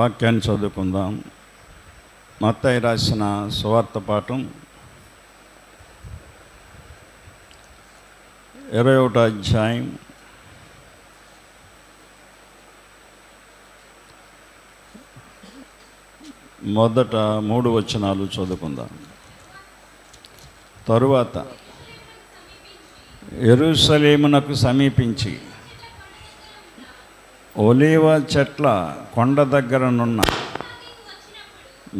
వాక్యాన్ని చదువుకుందాం. మత్తయి రాసిన సువార్త పాఠం 21వ అధ్యాయం 3 వచనాలు చదువుకుందాం. తరువాత యెరూషలేమునకు సమీపించి ఒలీవ చెట్ల కొండ దగ్గరనున్న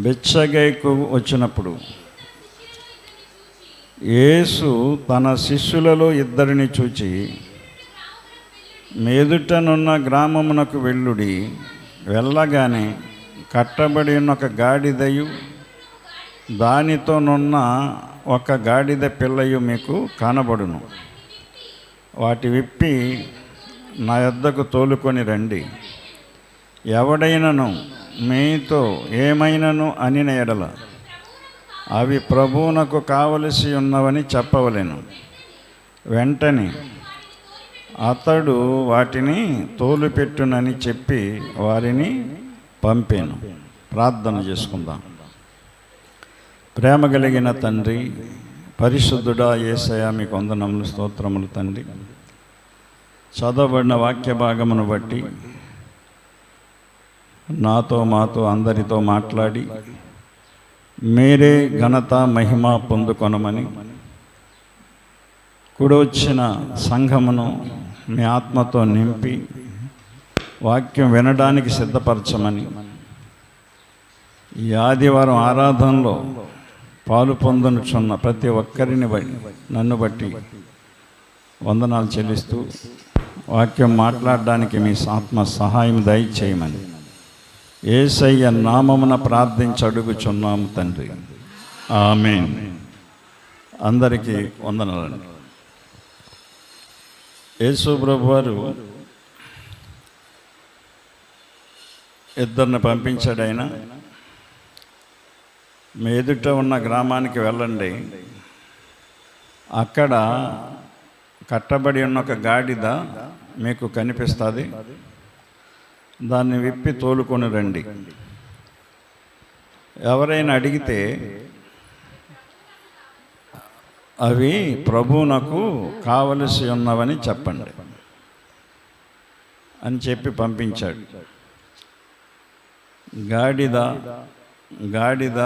బెత్షగేకు వచ్చినప్పుడు యేసు తన శిష్యులలో 2 చూచి, మీదుటనున్న గ్రామమునకు వెళ్ళుడి, వెళ్ళగానే కట్టబడి ఉన్న ఒక గాడిదయు దానితోనున్న ఒక గాడిద పిల్లయు మీకు కనబడును. వాటి విప్పి నా యొద్దకు తోలుకొని రండి. ఎవడైనను మీతో ఏమైనను అనిన ఎడల అవి ప్రభువునకు కావలసి ఉన్నవని చెప్పవలెను. వెంటనే అతడు వాటిని తోలుపెట్టునని చెప్పి వారిని పంపాను. ప్రార్థన చేసుకుందాం. ప్రేమ కలిగిన తండ్రి, పరిశుద్ధుడా యేసయ్య, మీకు వందనములు, స్తోత్రములు తండ్రి. చదవబడిన వాక్య భాగమును బట్టి మాతో అందరితో మాట్లాడి మీరే ఘనత మహిమ పొందుకొనమని, కూడొచ్చిన సంఘమును మీ ఆత్మతో నింపి వాక్యం వినడానికి సిద్ధపరచమని, ఈ ఆదివారం ఆరాధనలో పాలు పొందనుచున్న ప్రతి ఒక్కరిని నన్ను బట్టి వందనాలు చెల్లిస్తూ వాక్యం మాట్లాడడానికి మీ ఆత్మ సహాయం దయచేయమని యేసయ్య నామమున ప్రార్థించి అడుగుచున్నాము తండ్రి, ఆమేన్. అందరికీ వందనాలండి. యేసు ప్రభువారు 2 పంపించాడు. ఆయన మీ ఎదుట ఉన్న గ్రామానికి వెళ్ళండి, అక్కడ కట్టబడి ఉన్న ఒక గాడిద మీకు కనిపిస్తుంది, దాన్ని విప్పి తోలుకొని రండి. ఎవరైనా అడిగితే అవి ప్రభువునకు కావలసి ఉన్నవని చెప్పండి అని చెప్పి పంపించాడు. గాడిద గాడిద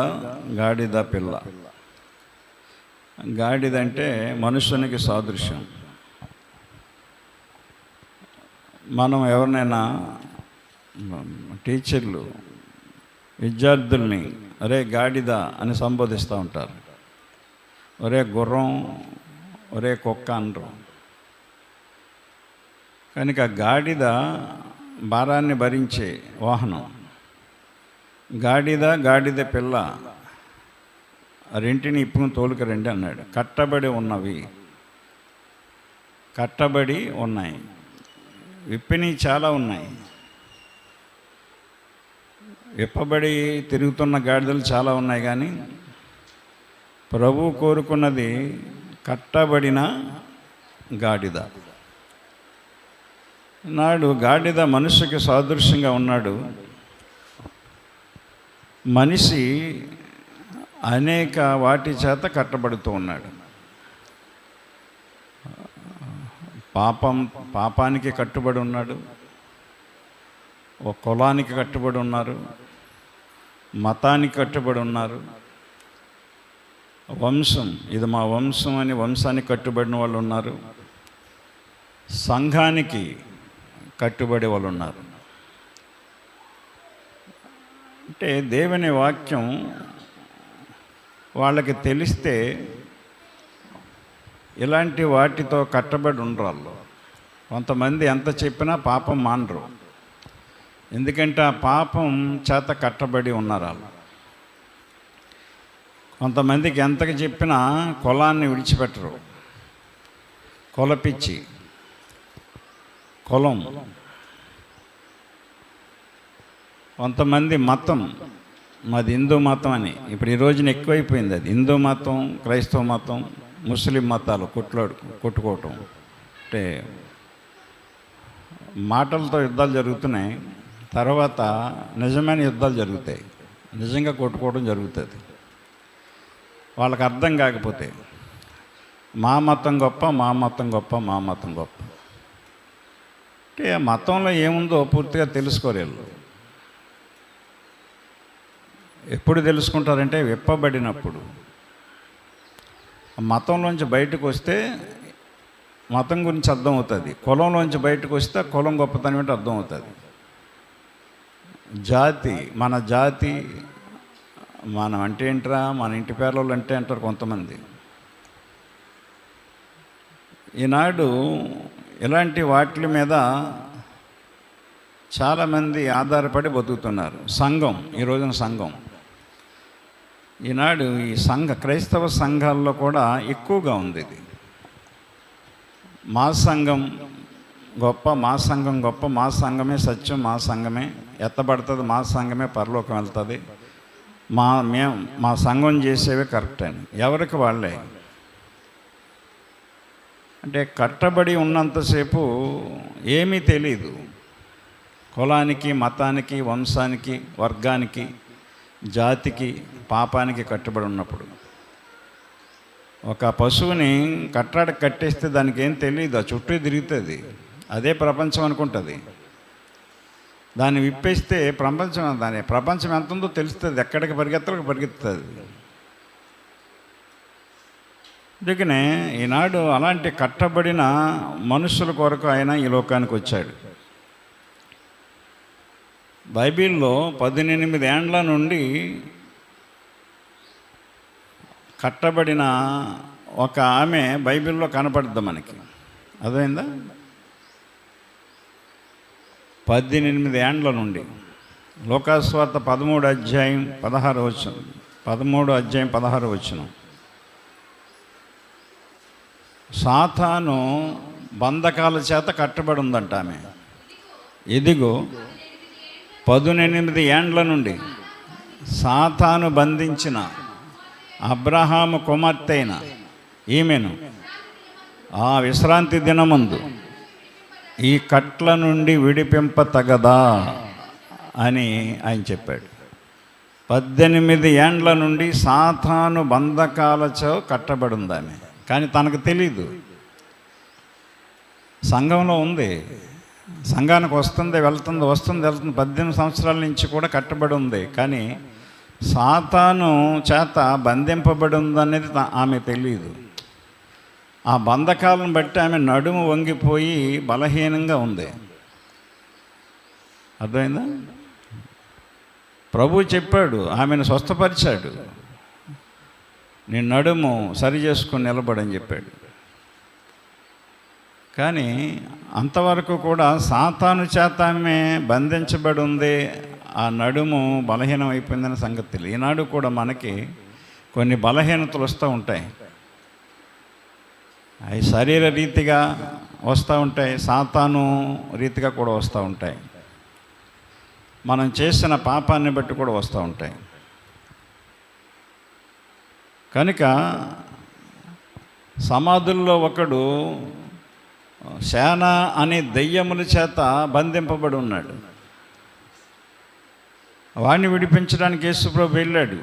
గాడిద పిల్ల. గాడిద అంటే మనుషునికి సాదృశ్యం. మనం ఎవరినైనా టీచర్లు విద్యార్థుల్ని ఒరే గాడిద అని సంబోధిస్తూ ఉంటారు. ఒరే గుర్రం, ఒరే కుక్క అనరు. కనుక గాడిద భారాన్ని భరించే వాహనం. గాడిద పిల్ల రెంటిని ఇప్పుకుని తోలుకు రండి అన్నాడు. కట్టబడి ఉన్నాయి, విప్పిని చాలా ఉన్నాయి. విప్పబడి తిరుగుతున్న గాడిదలు చాలా ఉన్నాయి, కానీ ప్రభు కోరుకున్నది కట్టబడిన గాడిద. నాడు గాడిద మనుషుకి సాదృశ్యంగా ఉన్నాడు. మనిషి అనేక వాటి చేత కట్టబడుతూ ఉన్నాడు. పాపానికి కట్టుబడి ఉన్నాడు, ఒక కులానికి కట్టుబడి ఉన్నారు, మతానికి కట్టుబడి ఉన్నారు, వంశం, ఇది మా వంశం అని వంశానికి కట్టుబడిన వాళ్ళు ఉన్నారు, సంఘానికి కట్టుబడి వాళ్ళు ఉన్నారు. అంటే దేవుని వాక్యం వాళ్ళకి తెలిస్తే ఇలాంటి వాటితో కట్టబడి ఉండరు. కొంతమంది ఎంత చెప్పినా పాపం మానరు, ఎందుకంటే ఆ పాపం చేత కట్టబడి ఉన్నారు వాళ్ళు. కొంతమందికి ఎంతకు చెప్పినా కులాన్ని విడిచిపెట్టరు. కులపిచ్చి, కులం. కొంతమంది మతం, మాది హిందూ మతం అని. ఇప్పుడు ఈ రోజున ఎక్కువైపోయింది అది. హిందూ మతం, క్రైస్తవ మతం, ముస్లిం మతాలు కొట్టుకోవటం. అంటే మాటలతో యుద్ధాలు జరుగుతున్నాయి, తర్వాత నిజమైన యుద్ధాలు జరుగుతాయి, నిజంగా కొట్టుకోవడం జరుగుతుంది. వాళ్ళకి అర్థం కాకపోతే మా మతం గొప్ప, మా మతం గొప్ప, మా మతం గొప్ప అంటే ఆ మతంలో ఏముందో పూర్తిగా తెలుసుకోలేరు. ఎప్పుడు తెలుసుకుంటారంటే విప్పబడినప్పుడు. మతంలోంచి బయటకు వస్తే మతం గురించి అర్థం అవుతుంది, కులంలోంచి బయటకు వస్తే కులం గొప్పతనం ఏంటో అర్థం అవుతుంది. జాతి, మన జాతి, మనం అంటే ఏంట్రా, మన ఇంటి పేర్లు అంటే అంటారు కొంతమంది. ఈనాడు ఇలాంటి వాటి మీద చాలామంది ఆధారపడి బతుకుతున్నారు. సంఘం, ఈ రోజున సంఘం, ఈనాడు ఈ క్రైస్తవ సంఘాల్లో కూడా ఎక్కువగా ఉంది ఇది. మా సంఘం గొప్ప, మా సంఘం గొప్ప, మా సంఘమే సత్యం, మా సంఘమే ఎత్తబడుతుంది, మా సంఘమే పరలోకం వెళ్తుంది, మా సంఘం చేసేవే కరెక్ట్ అని. ఎవరికి వాళ్ళే. అంటే కట్టబడి ఉన్నంతసేపు ఏమీ తెలీదు. కులానికి, మతానికి, వంశానికి, వర్గానికి, జాతికి, పాపానికి కట్టుబడి ఉన్నప్పుడు ఒక పశువుని కట్టాడికి కట్టేస్తే దానికి ఏం తెలియదు, ఆ చుట్టూ తిరుగుతుంది, అదే ప్రపంచం అనుకుంటుంది. దాన్ని విప్పేస్తే ప్రపంచం ఎంత ఉందో తెలుస్తుంది, ఎక్కడికి పరిగెత్తలకు పరిగెత్తుతుంది. అందుకనే ఈనాడు అలాంటి కట్టబడిన మనుషుల కొరకు ఆయన ఈ లోకానికి వచ్చాడు. బైబిల్లో 18 ఏండ్ల నుండి కట్టబడిన ఒక ఆమె బైబిల్లో కనపడుద్ది మనకి. అర్థమైందా? 18 ఏండ్ల నుండి. లోకాసువార్త 13 అధ్యాయం 16 వచనం. సాతాను బంధకాల చేత కట్టబడి ఉందంట ఆమె. ఇదిగో 18 ఏండ్ల నుండి సాతాను బంధించిన అబ్రహాము కుమార్తె అయిన ఈమెను ఆ విశ్రాంతి దినమందు ఈ కట్ల నుండి విడిపింపతగదా అని ఆయన చెప్పాడు. 18 ఏండ్ల నుండి సాతాను బంధకాలతో కట్టబడి ఉంది ఆమె. కానీ తనకు తెలీదు. సంఘంలో ఉంది, సంఘానికి వస్తుంది వెళ్తుంది 18 సంవత్సరాల నుంచి కూడా కట్టబడి ఉంది. కానీ సాతాను చేత బంధింపబడి ఉందనేది ఆమె తెలియదు. ఆ బంధకాలను బట్టి ఆమె నడుము వంగిపోయి బలహీనంగా ఉంది. అర్థమైందా? ప్రభు చెప్పాడు, ఆమెను స్వస్థపరిచాడు, నీ నడుము సరి చేసుకొని నిలబడని చెప్పాడు. కానీ అంతవరకు కూడా సాతాను చేత ఆమె బంధించబడి ఉంది, ఆ నడుము బలహీనం అయిపోయిందనే సంగతి తెలియదు. ఈనాడు కూడా మనకి కొన్ని బలహీనతలు వస్తూ ఉంటాయి. అవి శరీర రీతిగా వస్తూ ఉంటాయి, సాతాను రీతిగా కూడా వస్తూ ఉంటాయి, మనం చేసిన పాపాన్ని బట్టి కూడా వస్తూ ఉంటాయి. కనుక సమాధుల్లో ఒకడు శానా అనే దెయ్యముల చేత బంధింపబడి ఉన్నాడు. వాడిని విడిపించడానికి యేసుప్రభు వెళ్ళాడు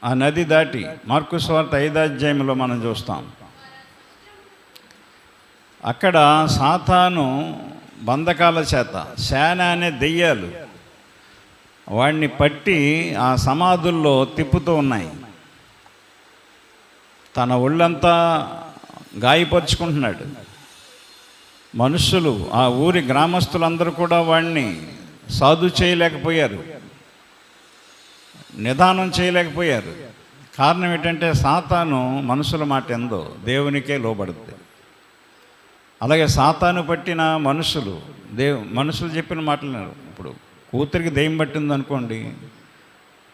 ఆ నది దాటి. మార్కు సువార్త 5వ అధ్యాయంలో మనం చూస్తాం. అక్కడ సాతాను బంధకాల చేత, శానా అనే దెయ్యాలు వాడిని పట్టి ఆ సమాధుల్లో తిప్పుతూ ఉన్నాయి. తన ఒళ్ళంతా గాయపరుచుకుంటున్నాడు. మనుషులు, ఆ ఊరి గ్రామస్తులందరూ కూడా వాడిని సాధు చేయలేకపోయారు, నిదానం చేయలేకపోయారు. కారణం ఏంటంటే సాతాను మనుషుల మాట ఎందో దేవునికే లోబడుద్ది. అలాగే సాతాను పట్టిన మనుషులు చెప్పిన మాటలు. ఇప్పుడు కూతురికి దెయ్యం పట్టింది అనుకోండి,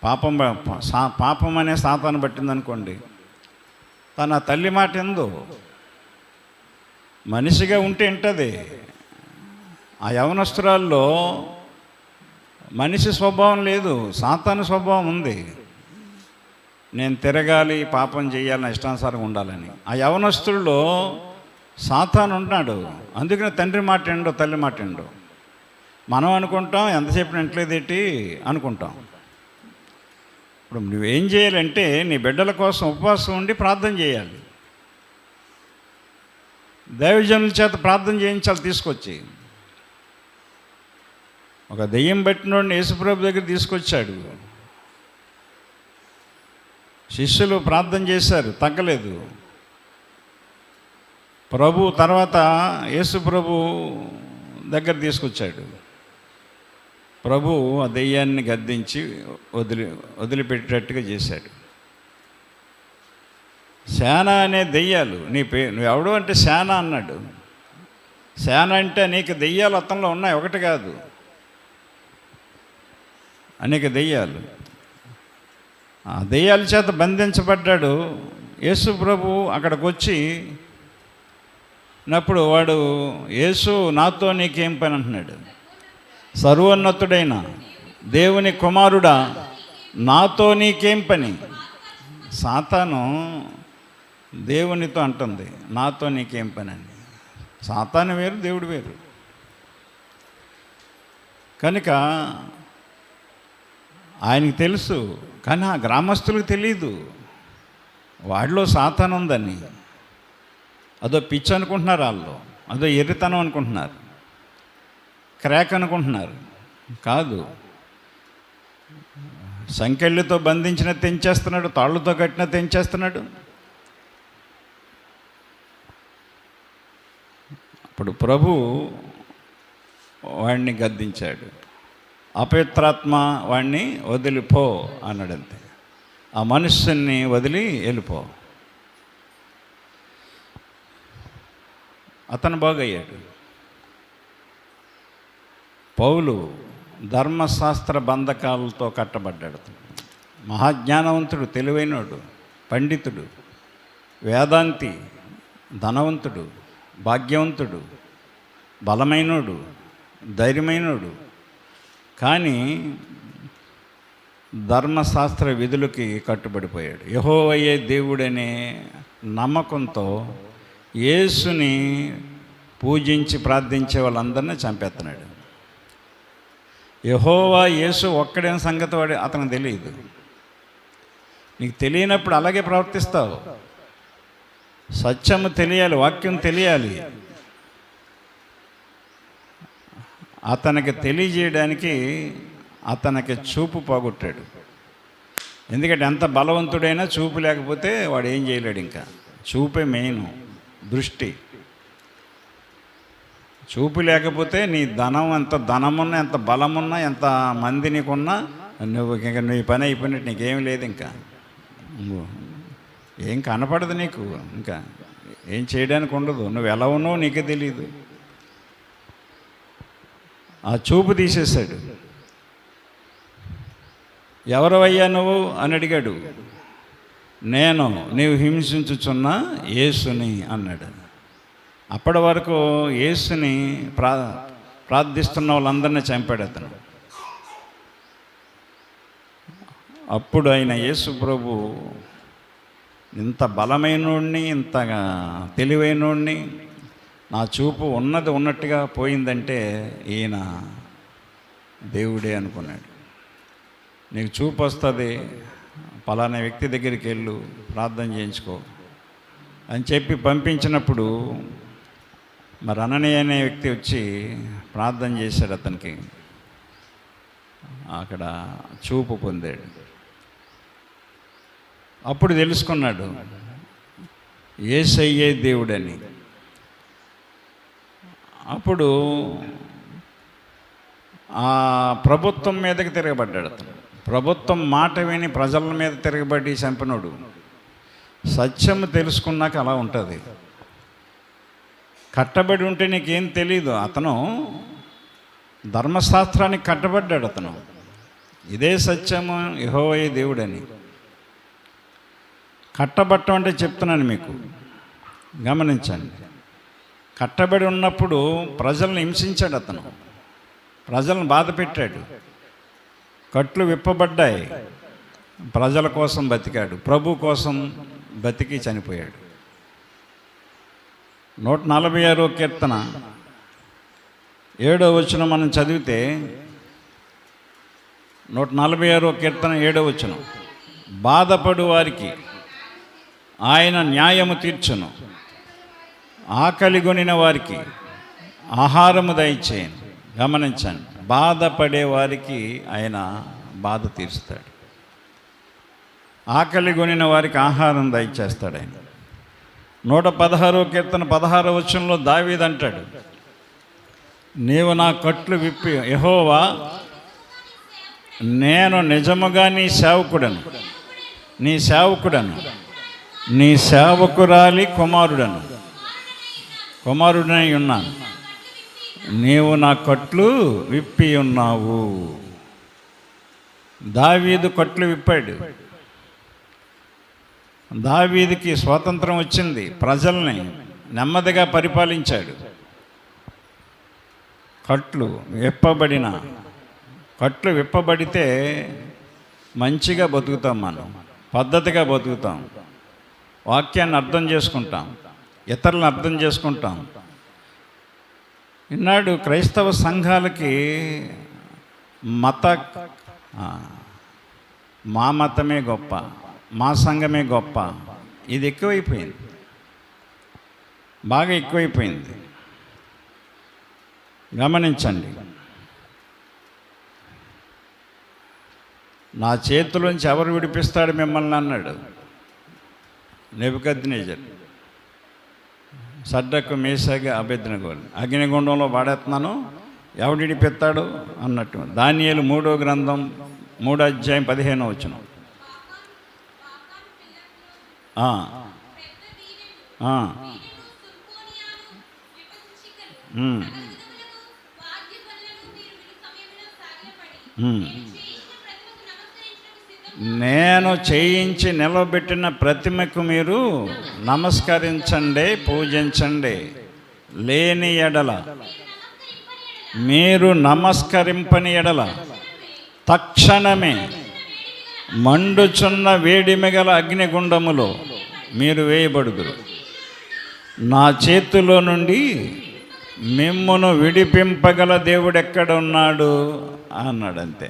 పాపం అనే సాతాను పట్టింది అనుకోండి, తన తల్లి మాట ఎందో మనిషిగా ఉంటే వింటది. ఆ యవనస్తురాల్లో మనిషి స్వభావం లేదు, సాతాను స్వభావం ఉంది. నేను తిరగాలి, పాపం చేయాలని, ఇష్టానుసారంగా ఉండాలని. ఆ యవనస్తుల్లో సాతాను ఉన్నాడు. అందుకనే తండ్రి మాట ఎండో, తల్లి మాట ఎండో. మనం అనుకుంటాం ఎంతసేపు వింటలేదేంటి అనుకుంటాం. ఇప్పుడు నువ్వేం చేయాలంటే నీ బిడ్డల కోసం ఉపవాసం ఉండి ప్రార్థన చేయాలి. దైవజనుల చేత ప్రార్థన చేయించాలి. తీసుకొచ్చి ఒక దెయ్యం పట్టినోడిని యేసుప్రభు దగ్గర తీసుకొచ్చాడు. శిష్యులు ప్రార్థన చేశారు, తగ్గలేదు. ప్రభు తర్వాత యేసుప్రభు దగ్గర తీసుకొచ్చాడు. ప్రభు ఆ దెయ్యాన్ని గద్దించి వదిలిపెట్టేటట్టుగా చేశాడు. శానా అనే దెయ్యాలు, నువ్వు ఎవడు అంటే శానా అన్నాడు. శానా అంటే అనేక దెయ్యాలు అతనిలో ఉన్నాయి, ఒకటి కాదు, అనేక దెయ్యాలు. ఆ దెయ్యాల చేత బంధించబడ్డాడు. యేసు ప్రభు అక్కడికి వచ్చి నప్పుడు వాడు, యేసు నాతో నీకేం పని అంటున్నాడు. సర్వోన్నతుడైన దేవుని కుమారుడా, నాతో నీకేం పని. సాతాను దేవునితో అంటుంది, నాతో నీకేం పని అని. సాతాను వేరు, దేవుడు వేరు. కనుక ఆయనకి తెలుసు, కానీ ఆ గ్రామస్తులకు తెలియదు వాడిలో సాతాను ఉందని. అదో పిచ్చి అనుకుంటున్నారు వాళ్ళు, అదో ఎర్రితనం అనుకుంటున్నారు, క్రాక్ అనుకుంటున్నారు. కాదు, సంకెళ్ళతో బంధించిన తెంచేస్తున్నాడు, తాళ్ళతో కట్టిన తెంచేస్తున్నాడు. అప్పుడు ప్రభు వాడిని గద్దించాడు. అపవిత్రాత్మ వాడిని వదిలిపో అన్నాడంతే. ఆ మనుష్యుని వదిలి వెళ్ళిపో. అతను బాగయ్యాడు. పౌలు ధర్మశాస్త్ర బంధకాలతో కట్టబడ్డాడు. మహాజ్ఞానవంతుడు, తెలివైనడు, పండితుడు, వేదాంతి, ధనవంతుడు, భాగ్యవంతుడు, బలమైనడు, ధైర్యమైనడు. కానీ ధర్మశాస్త్ర విధులకి కట్టుబడిపోయాడు. యెహోవాయే దేవుడనే నమ్మకంతో యేసుని పూజించి ప్రార్థించే వాళ్ళందరినీ చంపేస్తున్నాడు. యెహోవా యేసు ఒక్కడైన సంగతి వాడు అతనికి తెలియదు. నీకు తెలియనప్పుడు అలాగే ప్రవర్తిస్తావు. సత్యము తెలియాలి, వాక్యం తెలియాలి. అతనికి తెలియజేయడానికి అతనికి చూపు పోగొట్టాడు. ఎందుకంటే ఎంత బలవంతుడైనా చూపు లేకపోతే వాడు ఏం చేయలేడు. ఇంకా చూపే మెయిన్, దృష్టి. చూపు లేకపోతే నీ ధనం, ఎంత ధనమున్నా, ఎంత బలమున్నా, ఎంత మంది నీకున్నా, ఇంకా నీ పని అయిపోయినట్టు నీకేం లేదు. ఇంకా ఏం కనపడదు నీకు, ఇంకా ఏం చేయడానికి ఉండదు. నువ్వు ఎలా ఉన్నావో నీకే తెలియదు. ఆ చూపు తీసేశాడు. ఎవరవయ్యా నువ్వు అని అడిగాడు. నీవు హింసించుచున్న యేసుని అన్నాడు. అప్పటి వరకు యేసుని ప్రార్థిస్తున్న వాళ్ళందరినీ చంపాడు అతను. అప్పుడు ఆయన యేసు ప్రభు, ఇంత బలమైనోడిని, ఇంత తెలివైనోడిని, నా చూపు ఉన్నది ఉన్నట్టుగా పోయిందంటే ఈయన దేవుడే అనుకున్నాడు. నీకు చూపు వస్తుంది, పలానా వ్యక్తి దగ్గరికి వెళ్ళు, ప్రార్థన చేయించుకో అని చెప్పి పంపించినప్పుడు మరి అననీయ అనే వ్యక్తి వచ్చి ప్రార్థన చేశాడు. అతనికి అక్కడ చూపు పొందాడు. అప్పుడు తెలుసుకున్నాడు యేసయ్యే దేవుడని. అప్పుడు ఆ ప్రభుత్వం మీదకి తిరగబడ్డాడు అతను. ప్రభుత్వం మాట విని ప్రజల మీద తిరగబడి చంపినోడు. సత్యం తెలుసుకున్నాక అలా ఉంటుంది. కట్టబడి ఉంటే నీకేం తెలీదు. అతను ధర్మశాస్త్రానికి కట్టబడ్డాడు. అతను ఇదే సత్యము, యెహోవాయే దేవుడని. కట్టబట్టం అంటే చెప్తున్నాను మీకు, గమనించండి. కట్టబడి ఉన్నప్పుడు ప్రజలను హింసించాడు అతను, ప్రజలను బాధ పెట్టాడు. కట్లు విప్పబడ్డాయి, ప్రజల కోసం బతికాడు, ప్రభు కోసం బతికి చనిపోయాడు. 146వ కీర్తన 7వ వచనం మనం చదివితే 146వ కీర్తన 7వ వచనం, బాధపడు వారికి ఆయన న్యాయము తీర్చును, ఆకలిగొనిన వారికి ఆహారము దయచేయను. గమనించండి, బాధపడే వారికి ఆయన బాధ తీరుస్తాడు, ఆకలిగొనిన వారికి ఆహారం దయచేస్తాడు ఆయన. 116వ కీర్తన 16వ వచనంలో దావీదు అంటాడు, నీవు నా కట్లు విప్పి, యెహోవా నేను నిజముగా నీ సేవకుడను, నీ సేవకురాలి కుమారుడనై ఉన్నాను, నీవు నా కట్లు విప్పి ఉన్నావు. దావీదు కట్లు విప్పాడు. దావీదుకి స్వాతంత్రం వచ్చింది, ప్రజల్ని నెమ్మదిగా పరిపాలించాడు. కట్లు విప్పబడితే మంచిగా బతుకుతాం, మనం పద్ధతిగా బతుకుతాం, వాక్యాన్ని అర్థం చేసుకుంటాం, ఇతరులను అర్థం చేసుకుంటాం. ఈనాడు క్రైస్తవ సంఘాలకి మా మతమే గొప్ప, మా సంఘమే గొప్ప, ఇది ఎక్కువైపోయింది, బాగా ఎక్కువైపోయింది. గమనించండి, నా చేతిలోంచి ఎవరు విడిపిస్తాడు మిమ్మల్ని అన్నాడు నెబుకద్నెజరు. షడ్రకు, మేషాకు, అబేద్నెగోలు అగ్నిగుండంలో వాడేస్తున్నాను, ఎవడు విడిపిస్తాడు అన్నట్టు. దానియేలు 3వ గ్రంథం 3వ అధ్యాయం 15వ వచనం. నేను చేయించి నిలబెట్టిన ప్రతిమకు మీరు నమస్కరించండి, పూజించండి. లేని ఎడల, మీరు నమస్కరింపని ఎడల తక్షణమే మండుచున్న వేడిమిగల అగ్నిగుండములో మీరు వేయబడుదురు. నా చేతిలో నుండి మిమ్మును విడిపింపగల దేవుడు ఎక్కడ ఉన్నాడు అన్నాడు. అంతే,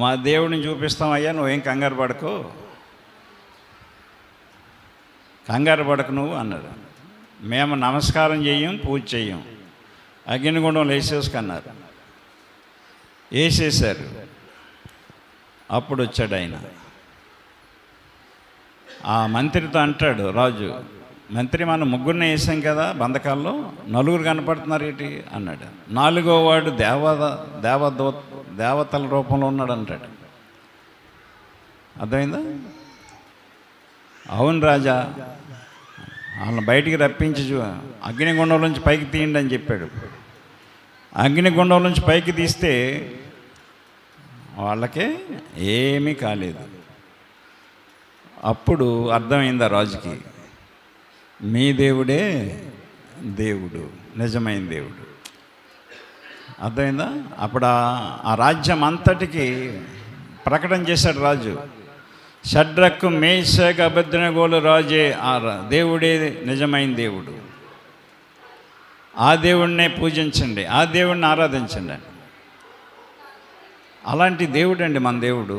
మా దేవుడిని చూపిస్తామయ్యా, నువ్వేం కంగారు పడకు నువ్వు అన్నాడు. మేము నమస్కారం చెయ్యం, పూజ చెయ్యం, అగ్నిగుండంలో వేసేసుకున్నారు. వేసేసారు. అప్పుడు వచ్చాడు ఆయన. ఆ మంత్రితో అంటాడు రాజు, మంత్రి మనం ముగ్గురిని వేసాం కదా బంధకాల్లో, నలుగురు కనపడుతున్నారు ఏంటి అన్నాడు. 4వ వాడు దేవతల రూపంలో ఉన్నాడు అంటాడు. అర్థమైందా? అవును రాజా, వాళ్ళని బయటికి రప్పించి అగ్నిగుండం నుంచి పైకి తీయండి అని చెప్పాడు. అగ్నిగుండం నుంచి పైకి తీస్తే వాళ్ళకే ఏమీ కాలేదు. అప్పుడు అర్థమైందా రాజుకి, మీ దేవుడే దేవుడు, నిజమైన దేవుడు. అర్థమైందా? అప్పుడు ఆ రాజ్యం అంతటికి ప్రకటన చేశాడు రాజు. షడ్రకు, మేషాకు, అబేద్నెగోలు రాజే ఆ దేవుడే నిజమైన దేవుడు, ఆ దేవుడినే పూజించండి, ఆ దేవుడిని ఆరాధించండి అని. అలాంటి దేవుడు అండి మన దేవుడు.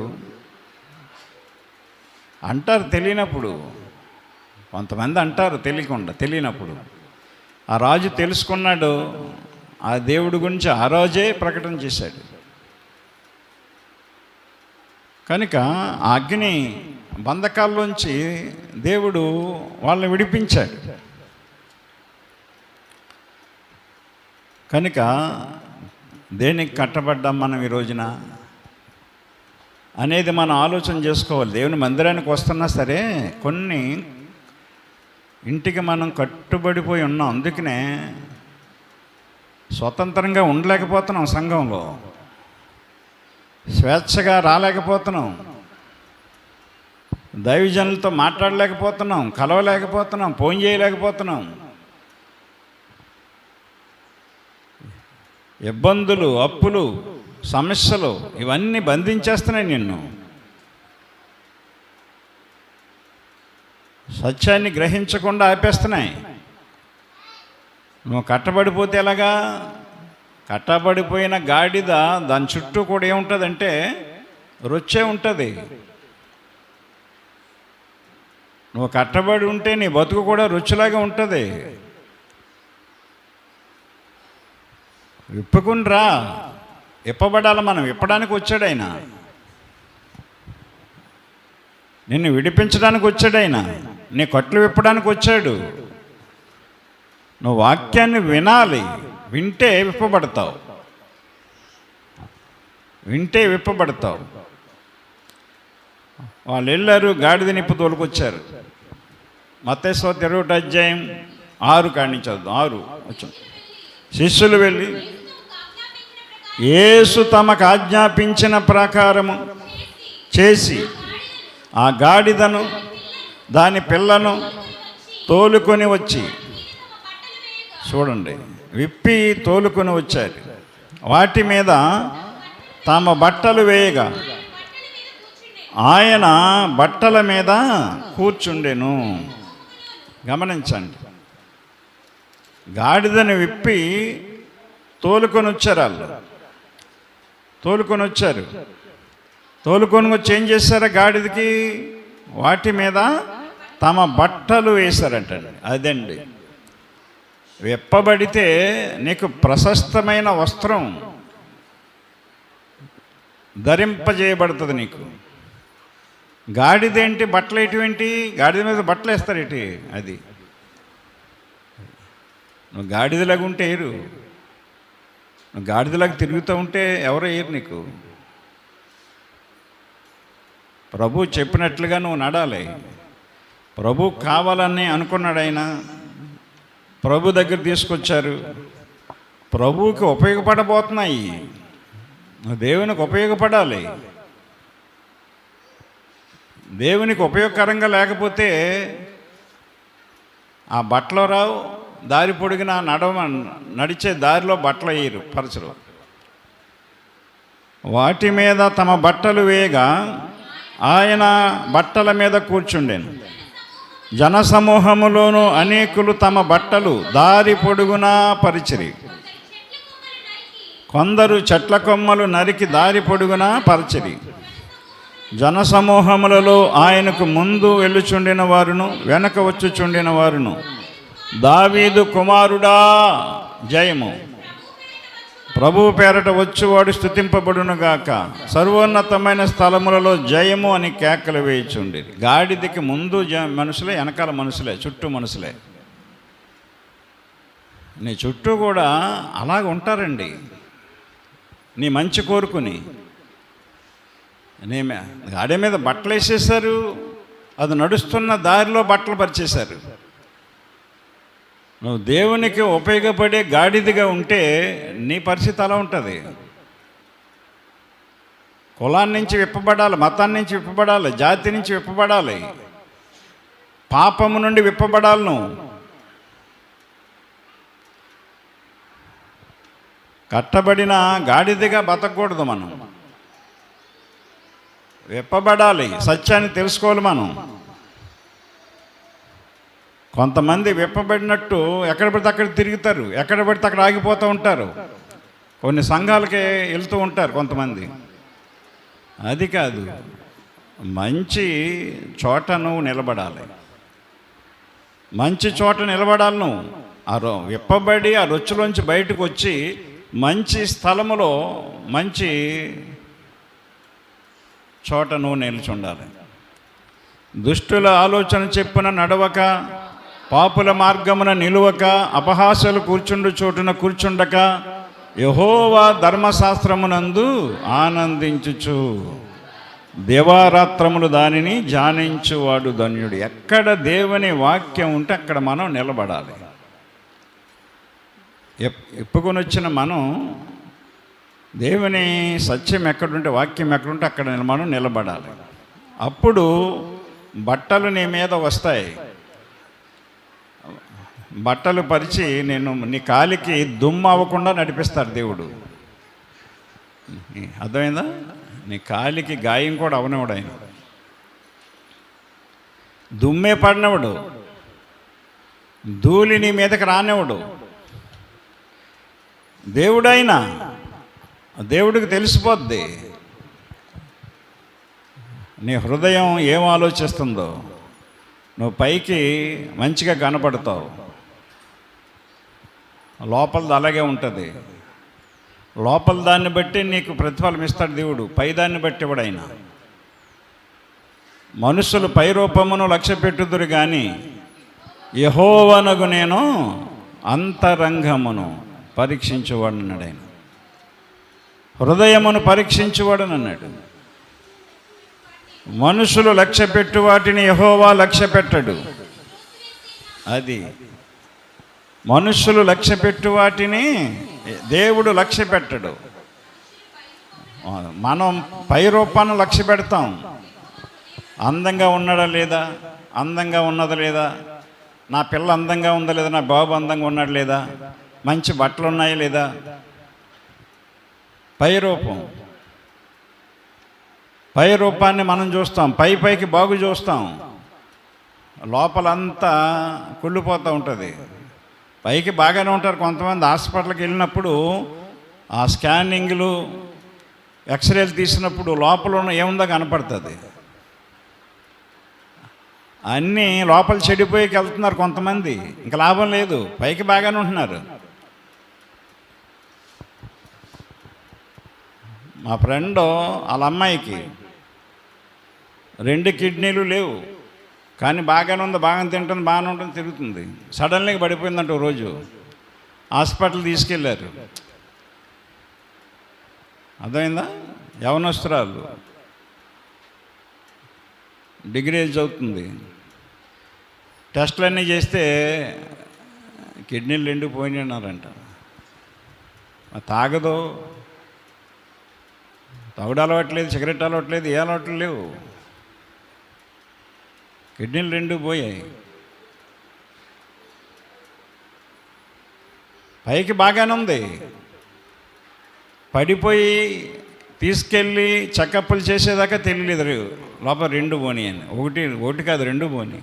అంటారు తెలియనప్పుడు, కొంతమంది అంటారు తెలియనప్పుడు. ఆ రాజు తెలుసుకున్నాడు, ఆ దేవుడి గురించి ఆ రోజే ప్రకటన చేశాడు. కనుక ఆ అగ్ని బంధకాల్లోంచి దేవుడు వాళ్ళని విడిపించాడు. కనుక దేనికి కట్టబడ్డాం మనం ఈ రోజున అనేది మనం ఆలోచన చేసుకోవాలి. దేవుని మందిరానికి వస్తున్నా సరే కొన్ని ఇంటికి మనం కట్టుబడిపోయి ఉన్నాం. అందుకనే స్వతంత్రంగా ఉండలేకపోతున్నాం, సంఘంలో స్వేచ్ఛగా రాలేకపోతున్నాం, దైవజనులతో మాట్లాడలేకపోతున్నాం, కలవలేకపోతున్నాం, ఫోన్ చేయలేకపోతున్నాం. ఇబ్బందులు, అప్పులు, సమస్యలు ఇవన్నీ బంధించేస్తున్నాయి నిన్ను. సత్యాన్ని గ్రహించకుండా ఆపేస్తున్నాయి. నువ్వు కట్టబడిపోతే ఎలాగా? కట్టబడిపోయిన గాడిద దాని చుట్టూ కూడా ఏముంటుందంటే రొచ్చే ఉంటుంది. నువ్వు కట్టబడి ఉంటే నీ బతుకు కూడా రుచిలాగా ఉంటుంది. విప్పుకుని రా, విప్పబడాలి. మనం విప్పడానికి వచ్చాడు ఆయన, నిన్ను విడిపించడానికి వచ్చాడు ఆయన, నీ కట్లు విప్పడానికి వచ్చాడు. నువ్వు వాక్యాన్ని వినాలి, వింటే విప్పబడతావు, వింటే విప్పబడతావు. వాళ్ళు వెళ్ళారు, గాడిద నిప్పు తోలుకొచ్చారు. మత్తయి సువార్త 21 కాడి నుంచి చదువు. 6 వచ్చాం. శిష్యులు వెళ్ళి యేసు తమకు ఆజ్ఞాపించిన ప్రకారము చేసి ఆ గాడిదను దాని పిల్లను తోలుకొని వచ్చి, చూడండి, విప్పి తోలుకొని వచ్చారు. వాటి మీద తమ బట్టలు వేయగా ఆయన బట్టల మీద కూర్చుండెను. గమనించండి, గాడిదని విప్పి తోలుకొని వచ్చారు. వాళ్ళు తోలుకొని వచ్చారు. తోలుకొని వచ్చి ఏం చేశారు? గాడిదకి వాటి మీద తమ బట్టలు వేశారటండి. అదండి, విప్పబడితే నీకు ప్రశస్తమైన వస్త్రం ధరింపజేయబడుతుంది. నీకు గాడిదేంటి? బట్టలు ఎటువంటి? గాడిద మీద బట్టలు వేస్తారు ఏంటి? అది నువ్వు గాడిదలాగా ఉంటే వేయరు. నువ్వు గాడిదలాగా తిరుగుతూ ఉంటే ఎవరో వేయరు నీకు. ప్రభు చెప్పినట్లుగా నువ్వు నడాలి. ప్రభు కావాలని అనుకున్నాడు ఆయన, ప్రభు దగ్గర తీసుకొచ్చారు. ప్రభువుకి ఉపయోగపడబోతున్నాయి. నువ్వు దేవునికి ఉపయోగపడాలి. దేవునికి ఉపయోగకరంగా లేకపోతే ఆ బట్టలు రావు. దారి పొడిగిన నడిచే దారిలో బట్టలు వేయరు, పరచరు. వాటి మీద తమ బట్టలు వేయగా ఆయన బట్టల మీద కూర్చుండెను. జనసమూహములోను అనేకులు తమ బట్టలు దారి పొడుగునా పరిచిరి. కొందరు చెట్ల కొమ్మలు నరికి దారి పొడుగునా పరిచిరి. జనసమూహములలో ఆయనకు ముందు వెళ్ళుచుండిన వారును వెనక వచ్చుచుండిన వారును, దావీదు కుమారుడా జయము, ప్రభువు పేరట వచ్చువాడు స్తుతింపబడునుగాక, సర్వోన్నతమైన స్థలములలో జయము అని కేకలు వేయుచుండి. గాడిదకి ముందు మనుషులే, వెనకాల మనుషులే, చుట్టూ మనుషులే. నీ చుట్టూ కూడా అలాగ ఉంటారండి, నీ మంచి కోరుకుని. గాడి మీద బట్టలు వేసేసారు, అది నడుస్తున్న దారిలో బట్టలు పరిచేశారు. నువ్వు దేవునికి ఉపయోగపడే గాడిదిగా ఉంటే నీ పరిస్థితి అలా ఉంటుంది. కులాన్ని నుంచి విప్పబడాలి, మతాన్ని నుంచి విప్పబడాలి, జాతి నుంచి విప్పబడాలి, పాపము నుండి విప్పబడాలి. నువ్వు కట్టబడిన గాడిదిగా బతకూడదు. మనం విప్పబడాలి, సత్యాన్ని తెలుసుకోవాలి. మనం కొంతమంది విప్పబడినట్టు ఎక్కడ పడితే అక్కడ తిరుగుతారు, ఎక్కడ పడితే అక్కడ ఆగిపోతూ ఉంటారు. కొన్ని సంఘాలకే వెళ్తూ ఉంటారు కొంతమంది. అది కాదు, మంచి చోట నువ్వు నిలబడాలి, మంచి చోట నిలబడాలి. నువ్వు విప్పబడి ఆ రొచ్చులోంచి బయటకు వచ్చి మంచి స్థలములో మంచి చోట నువ్వు నిలిచుండాలి. దుష్టుల ఆలోచన చెప్పున నడవక, పాపుల మార్గమున నిలువక, అపహాస్యులు కూర్చుండు చోటున కూర్చుండక, యెహోవా ధర్మశాస్త్రమునందు ఆనందించుచు దివారాత్రములు దానిని ధ్యానించువాడు ధన్యుడు. ఎక్కడ దేవుని వాక్యం ఉంటే అక్కడ మనం నిలబడాలి. ఎప్పుకొని వచ్చిన మనం దేవుని సత్యం ఎక్కడుంటే, వాక్యం ఎక్కడుంటే అక్కడ మనం నిలబడాలి. అప్పుడు బట్టలు నీ మీద వస్తాయి. బట్టలు పరిచి నీ కాలికి దుమ్ము అవ్వకుండా నడిపిస్తాడు దేవుడు. అర్థమైందా? నీ కాలికి గాయం కూడా అవనివాడు ఆయన. దుమ్మే పడినవాడు, ధూళి నీ మీదకి రానివాడు. దేవుడైనా దేవుడికి తెలిసిపోద్ది నీ హృదయం ఏం ఆలోచిస్తుందో. నువ్వు పైకి మంచిగా కనపడతావు, లోపలది అలాగే ఉంటుంది. లోపల దాన్ని బట్టి నీకు ప్రతిఫలం ఇస్తాడు దేవుడు, పై దాన్ని బట్టి ఇవ్వడైనా. మనుషులు పై రూపమును లక్ష్య పెట్టుదురు కానీ యెహోవానగు నేను అంతరంగమును పరీక్షించువాడన్నాడు. ఆయన హృదయమును పరీక్షించువాడనన్నాడు. మనుషులు లక్ష్య పెట్టు వాటిని యెహోవా లక్ష్య పెట్టడు. అది మనుషులు లక్ష్య పెట్టు వాటిని దేవుడు లక్ష్య పెట్టడు. మనం పై రూపాన్ని లక్ష్య పెడతాం. అందంగా ఉన్నాడా లేదా, అందంగా ఉన్నదా లేదా, నా పిల్ల అందంగా ఉందా లేదా, నా బాబు అందంగా ఉన్నాడు లేదా, మంచి బట్టలు ఉన్నాయా లేదా, పై రూపం. పై రూపాన్ని మనం చూస్తాం, పైకి బాగు చూస్తాం, లోపలంతా కుళ్ళిపోతూ ఉంటుంది. పైకి బాగానే ఉంటారు కొంతమంది. హాస్పిటల్కి వెళ్ళినప్పుడు ఆ స్కానింగ్లు ఎక్స్రేలు తీసినప్పుడు లోపల ఏముందో కనపడుతుంది. అన్నీ లోపల చెడిపోయికి వెళ్తున్నారు కొంతమంది, ఇంకా లాభం లేదు. పైకి బాగానే ఉంటున్నారు. మా ఫ్రెండ్ వాళ్ళ అమ్మాయికి 2 కిడ్నీలు లేవు, కానీ బాగానే ఉంది, బాగానే తింటుంది, బాగానే ఉంటుంది, తిరుగుతుంది. సడన్గా పడిపోయిందంట. ఓ రోజు హాస్పిటల్ తీసుకెళ్ళారు. అర్థమైందా? యవనస్తురాలు, డిగ్రీ చదువుతుంది. టెస్టులు అన్నీ చేస్తే కిడ్నీలు 2 పోయినాయి అన్నారంట. తాగదు, తాగుడు అలవాట్లేదు, సిగరెట్ అలవాట్లేదు, ఏ అలవాట్లు లేవు, కిడ్నీలు 2 పోయాయి. పైకి బాగానే ఉంది, పడిపోయి తీసుకెళ్ళి చెకప్లు చేసేదాకా తెలియలేదు లోపల 2 పోనీ అని. ఒకటి కాదు, 2 పోనీ.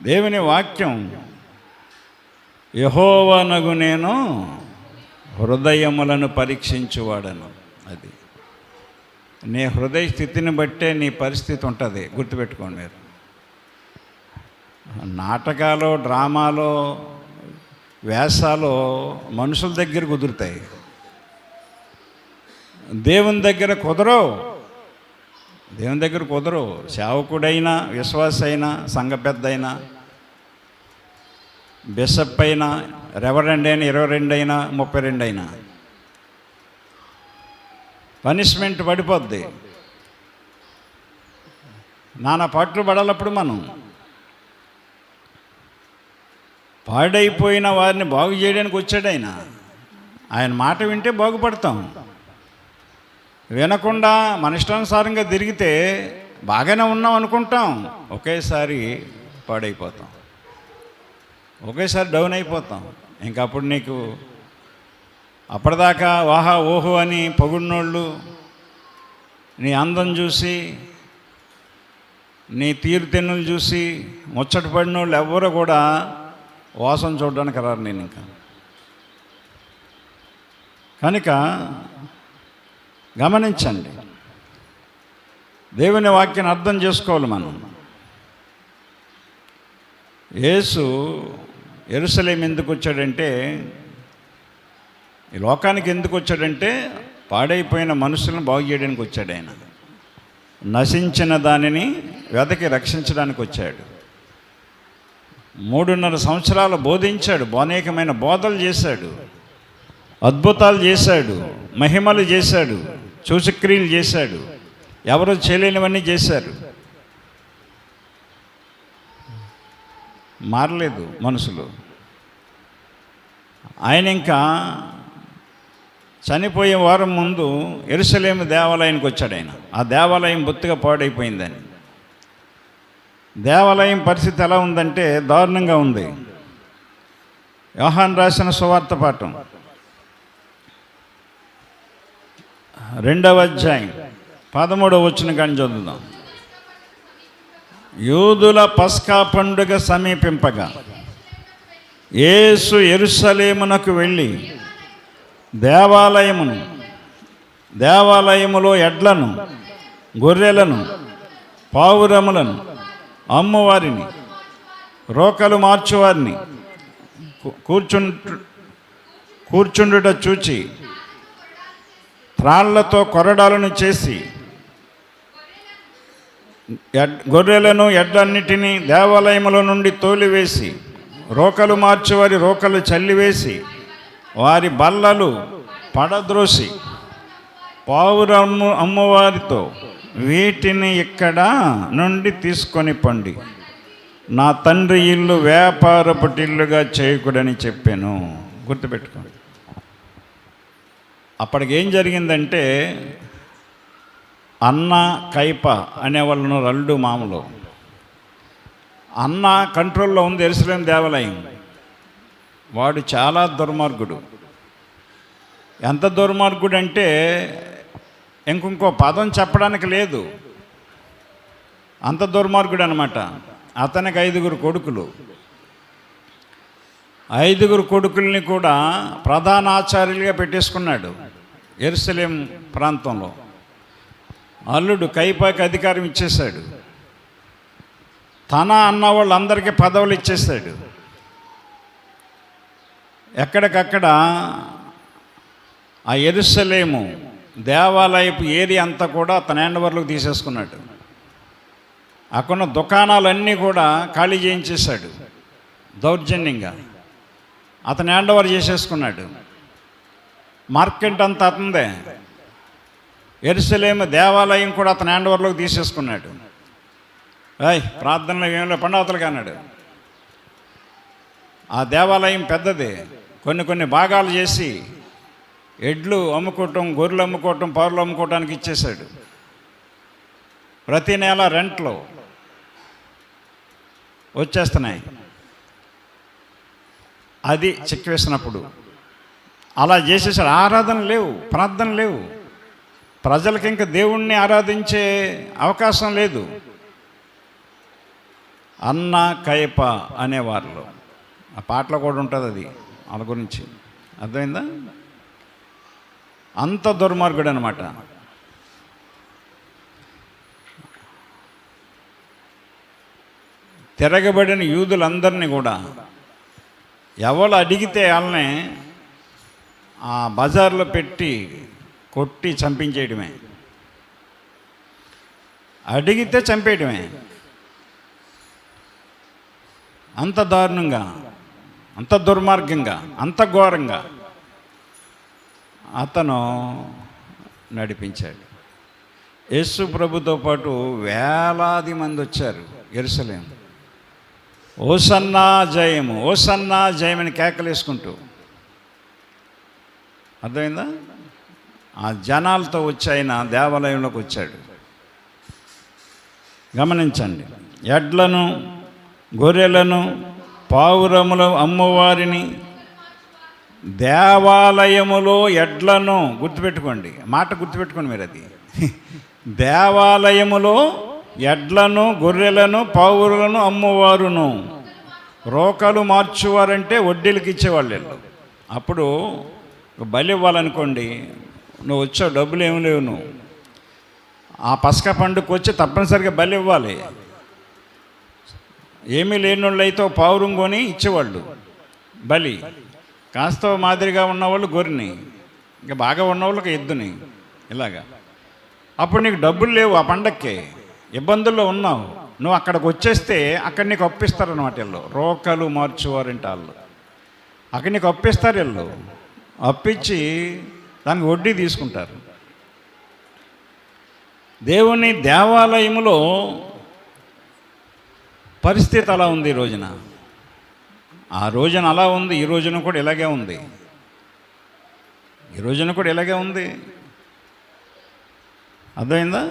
దేవుని వాక్యం యెహోవానగు నేను హృదయములను పరీక్షించువాడను. అది నీ హృదయ స్థితిని బట్టే నీ పరిస్థితి ఉంటుంది. గుర్తుపెట్టుకోండి మీరు. నాటకాలు, డ్రామాలో, వేషాలు మనుషుల దగ్గర కుదురుతాయి, దేవుని దగ్గర కుదరవు. దేవుని దగ్గర కుదరవు. సేవకుడైనా, విశ్వాస అయినా, సంఘ పెద్ద అయినా, బిషప్ అయినా, రెవరెండ్ అయినా, 22 అయినా, 32 అయినా పనిష్మెంట్ పడిపోద్ది. నానా పాటలు పడాలప్పుడు మనం పాడైపోయిన వారిని బాగు చేయడానికి వచ్చాడు ఆయన. ఆయన మాట వింటే బాగుపడతాం. వినకుండా మన ఇష్టానుసారంగా తిరిగితే బాగానే ఉన్నాం అనుకుంటాం, ఒకేసారి పాడైపోతాం, ఒకేసారి డౌన్ అయిపోతాం. ఇంకా అప్పుడు నీకు అప్పటిదాకా వాహా ఓహో అని పొగుడినోళ్ళు, నీ అందం చూసి, నీ తీరుతెన్నులు చూసి ముచ్చట పడిన వాళ్ళు ఎవ్వరూ కూడా వాసన చూడడానికి రారు. నేను ఇంకా కనుక గమనించండి, దేవుని వాక్యాన్ని అర్థం చేసుకోవాలి మనం. యేసు యెరూషలేము ఎందుకు వచ్చాడంటే, ఈ లోకానికి ఎందుకు వచ్చాడంటే పాడైపోయిన మనుషులను బాగు చేయడానికి వచ్చాడు. ఆయన నశించిన దానిని వెతకి రక్షించడానికి వచ్చాడు. 3.5 సంవత్సరాలు బోధించాడు, అనేకమైన బోధలు చేశాడు, అద్భుతాలు చేశాడు, మహిమలు చేశాడు, సూచక్రియలు చేశాడు, ఎవరు చేయలేనివన్నీ చేశారు. మారలేదు మనుషులు. ఆయన ఇంకా చనిపోయే వారం ముందు యెరూషలేము దేవాలయానికి వచ్చాడు. ఆయన ఆ దేవాలయం బొత్తిగా పాడైపోయిందని. దేవాలయం పరిస్థితి ఎలా ఉందంటే దారుణంగా ఉంది. యోహాను రాసిన సువార్త పాఠం 2వ అధ్యాయం 13వ వచనం కానీ చదువుదాం. యూదుల పస్కా పండుగ సమీపింపగా యేసు యెరూషలేమునకు వెళ్ళి దేవాలయములో ఎడ్లను, గొర్రెలను, పావురములను అమ్మువారిని, రోకలు మార్చువారిని కూర్చుండుట చూచి త్రాళ్లతో కొరడాలను చేసి గొర్రెలను, ఎడ్లన్నిటినీ దేవాలయముల నుండి తోలివేసి, రోకలు మార్చువారి రోకలు చల్లివేసి, వారి బల్లలు పడద్రోసి, పావురము అమ్మవారితో, వీటిని ఇక్కడ నుండి తీసుకొని పండి, నా తండ్రి ఇల్లు వ్యాపారపుటిల్లుగా చేయకూడని చెప్పాను. గుర్తుపెట్టుకోండి. అప్పటికి ఏం జరిగిందంటే, అన్న కైప అనేవాళ్ళను రెండు మామూలు. అన్న కంట్రోల్లో ఉంది యెరూషలేం దేవాలయం. వాడు చాలా దుర్మార్గుడు. ఎంత దుర్మార్గుడు అంటే ఇంకొక పదం చెప్పడానికి లేదు, అంత దుర్మార్గుడు అనమాట. అతనికి 5 కొడుకులు. 5 కొడుకుల్ని కూడా ప్రధాన ఆచార్యులుగా పెట్టేసుకున్నాడు యెరూషలేం ప్రాంతంలో. అల్లుడు కైపాకి అధికారం ఇచ్చేశాడు. తన అన్న వాళ్ళందరికీ పదవులు ఇచ్చేశాడు. ఎక్కడికక్కడ ఆ యెరూషలేము దేవాలయపు ఏరియా అంతా కూడా తన హ్యాండ్ఓవర్లోకి తీసేసుకున్నాడు. అక్కడ దుకాణాలన్నీ కూడా ఖాళీ చేయించేశాడు దౌర్జన్యంగా. అతను హ్యాండ్ఓవర్ చేసేసుకున్నాడు. మార్కెట్ అంతా అతందే. యెరూషలేము దేవాలయం కూడా అతను హ్యాండ్ఓవర్లోకి తీసేసుకున్నాడు. ప్రార్థనలో ఏమిలో పండవతలుగా అన్నాడు. ఆ దేవాలయం పెద్దది. కొన్ని భాగాలు చేసి ఎడ్లు అమ్ముకోవటం, గొర్రెలు అమ్ముకోవటం, పావులు అమ్ముకోవటానికి ఇచ్చేశాడు. ప్రతి నెల రెంట్లు వచ్చేస్తున్నాయి. అది చెక్ వేసినప్పుడు అలా చేసేసాడు. ఆరాధన లేవు, ప్రార్థన లేవు. ప్రజలకి ఇంకా దేవుణ్ణి ఆరాధించే అవకాశం లేదు. అన్న కైప అనేవాళ్ళు, ఆ పాటలో కూడా ఉంటుంది అది వాళ్ళ గురించి. అర్థమైందా? అంత దుర్మార్గుడు అనమాట. తిరగబడిన యూదులందరినీ కూడా ఎవరు అడిగితే వాళ్ళని ఆ బజార్లో పెట్టి కొట్టి చంపించేయడమే. అడిగితే చంపేయడమే. అంత దారుణంగా, అంత దుర్మార్గంగా, అంత ఘోరంగా అతను నడిపించాడు. యేసు ప్రభుతో పాటు వేలాది మంది వచ్చారు యెరూషలేం. ఓసన్నా జయము, ఓసన్నా జయమని కేకలేసుకుంటూ. అర్థమైందా? ఆ జనాలతో వచ్చి ఆయన దేవాలయంలోకి వచ్చాడు. గమనించండి. ఎడ్లను, గొర్రెలను, పావురములు అమ్మవారిని, దేవాలయములో ఎడ్లను, గుర్తుపెట్టుకోండి, మాట గుర్తుపెట్టుకోండి మీరు. అది దేవాలయములో ఎడ్లను, గొర్రెలను, పావురులను అమ్మవారును. రోకలు మార్చువారంటే వడ్డీలకు ఇచ్చేవాళ్ళు వీళ్ళు. అప్పుడు బలి ఇవ్వాలనుకోండి, నువ్వు వచ్చావు, డబ్బులు ఏమి లేవు, నువ్వు ఆ పసక పండుగకు వచ్చి తప్పనిసరిగా బలి ఇవ్వాలి. ఏమీ లేని వాళ్ళు అయితే పావురం కొని ఇచ్చేవాళ్ళు బలి. కాస్త మాదిరిగా ఉన్నవాళ్ళు గొర్రెని, ఇంకా బాగా ఉన్నవాళ్ళకి ఎద్దుని, ఇలాగా. అప్పుడు నీకు డబ్బులు లేవు, ఆ పండక్కి ఇబ్బందుల్లో ఉన్నావు, నువ్వు అక్కడికి వచ్చేస్తే అక్కడ నీకు అప్పిస్తారనమాట. వీళ్ళు రోకలు మార్చువారంటే వాళ్ళు అక్కడ నీకు అప్పిస్తారు. వీళ్ళు అప్పించి దానికి వడ్డీ తీసుకుంటారు. దేవుని దేవాలయంలో పరిస్థితి అలా ఉంది ఈ రోజున. ఆ రోజున అలా ఉంది, ఈ రోజున కూడా ఇలాగే ఉంది. ఈ రోజున కూడా ఇలాగే ఉంది. అర్థమైందా?